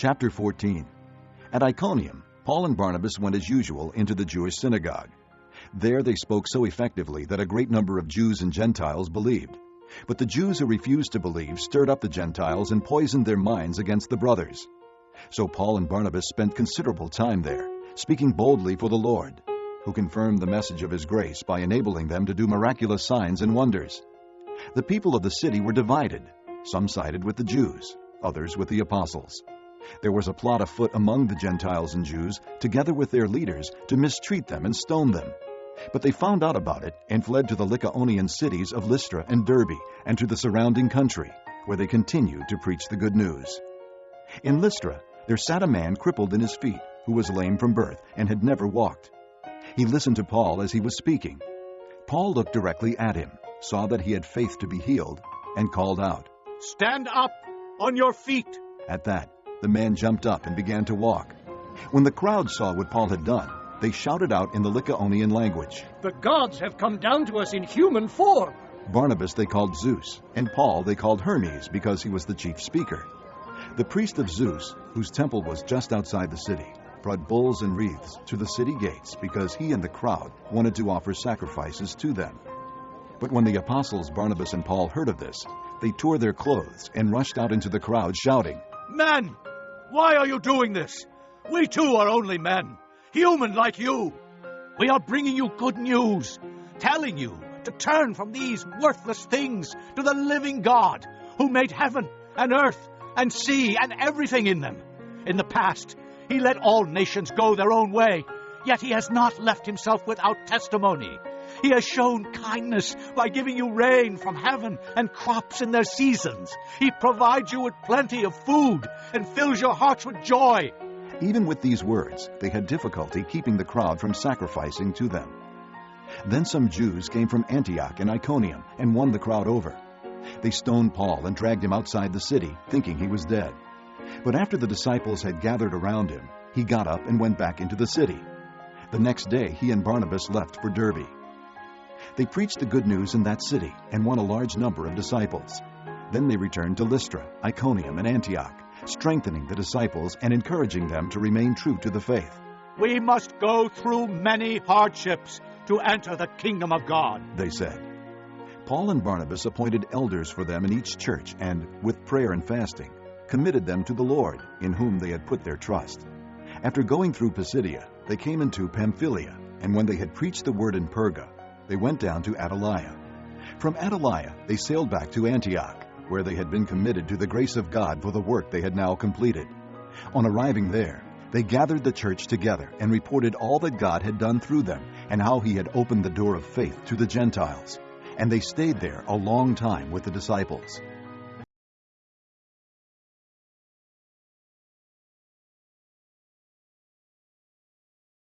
Chapter 14. At Iconium, Paul and Barnabas went as usual into the Jewish synagogue. There they spoke so effectively that a great number of Jews and Gentiles believed. But the Jews who refused to believe stirred up the Gentiles and poisoned their minds against the brothers. So Paul and Barnabas spent considerable time there, speaking boldly for the Lord, who confirmed the message of his grace by enabling them to do miraculous signs and wonders. The people of the city were divided. Some sided with the Jews, others with the apostles. There was a plot afoot among the Gentiles and Jews, together with their leaders, to mistreat them and stone them. But they found out about it and fled to the Lycaonian cities of Lystra and Derbe and to the surrounding country, where they continued to preach the good news. In Lystra there sat a man crippled in his feet, who was lame from birth and had never walked. He listened to Paul as he was speaking. Paul looked directly at him, saw that he had faith to be healed, and called out, "Stand up on your feet!" At that, the man jumped up and began to walk. When the crowd saw what Paul had done, they shouted out in the Lycaonian language, "The gods have come down to us in human form!" Barnabas they called Zeus, and Paul they called Hermes because he was the chief speaker. The priest of Zeus, whose temple was just outside the city, brought bulls and wreaths to the city gates because he and the crowd wanted to offer sacrifices to them. But when the apostles Barnabas and Paul heard of this, they tore their clothes and rushed out into the crowd shouting, "Men, why are you doing this? We too are only men, human like you. We are bringing you good news, telling you to turn from these worthless things to the living God, who made heaven and earth and sea and everything in them. In the past, he let all nations go their own way, yet he has not left himself without testimony. He has shown kindness by giving you rain from heaven and crops in their seasons. He provides you with plenty of food and fills your hearts with joy." Even with these words, they had difficulty keeping the crowd from sacrificing to them. Then some Jews came from Antioch and Iconium and won the crowd over. They stoned Paul and dragged him outside the city, thinking he was dead. But after the disciples had gathered around him, he got up and went back into the city. The next day he and Barnabas left for Derbe. They preached the good news in that city and won a large number of disciples. Then they returned to Lystra, Iconium, and Antioch, strengthening the disciples and encouraging them to remain true to the faith. "We must go through many hardships to enter the kingdom of God," they said. Paul and Barnabas appointed elders for them in each church and, with prayer and fasting, committed them to the Lord, in whom they had put their trust. After going through Pisidia, they came into Pamphylia, and when they had preached the word in Perga, they went down to Attalia. From Attalia, they sailed back to Antioch, where they had been committed to the grace of God for the work they had now completed. On arriving there, they gathered the church together and reported all that God had done through them and how he had opened the door of faith to the Gentiles. And they stayed there a long time with the disciples.